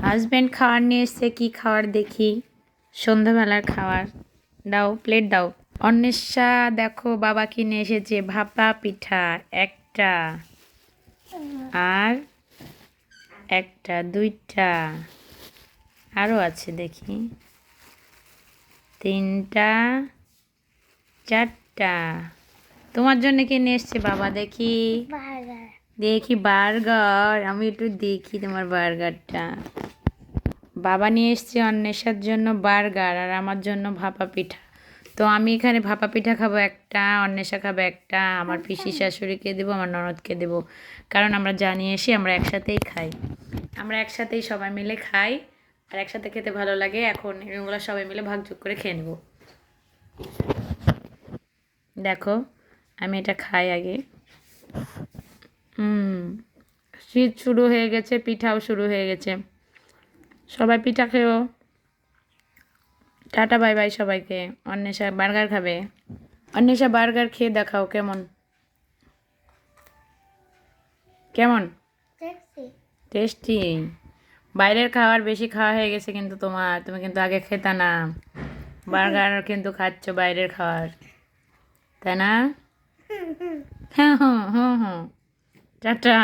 Husband খাবার নিয়ে এসছে, কি খাবার দেখি। সন্ধ্যাবেলার খাবার। দাও, প্লেট দাও। অন্বেষা দেখো বাবা কিনে এসেছে ভাপা পিঠা একটা, আর একটা, দুইটা, আরও আছে দেখি, তিনটা, চারটা। তোমার জন্য কিনে এসছে বাবা, দেখি দেখি বার্গার। আমি একটু দেখি তোমার বার্গারটা। বাবা নিয়ে এসছে অন্বেষার জন্য বার্গার আর আমার জন্য ভাপা পিঠা। তো আমি এখানে ভাপা পিঠা খাবো একটা, অন্বেষা খাবো একটা, আমার পিসি শাশুড়িকে দেবো, আমার ননদকে দেবো। কারণ আমরা জানিয়ে এসে আমরা একসাথেই খাই, আমরা একসাথেই সবাই মিলে খাই, আর একসাথে খেতে ভালো লাগে। এখন এগুলো সবাই মিলে ভাগযোগ করে খেয়ে নেবো। দেখো আমি এটা খাই আগে। শীত শুরু হয়ে গেছে, পিঠাও শুরু হয়ে গেছে। সবাই পিঠা খেও। টাটা বাই বাই সবাইকে। অন্বেষা বার্গার খাবে। অন্বেষা বার্গার খেয়ে দেখাও কেমন, কেমন টেস্টি। বাইরের খাবার বেশি খাওয়া হয়ে গেছে কিন্তু তোমার, তুমি কিন্তু আগে খেতা না। বার্গার কিন্তু খাচ্ছ বাইরের খাবার, তাই না? হ্যাঁ হ্যাঁ হ্যাঁ হ্যাঁ। টাটা।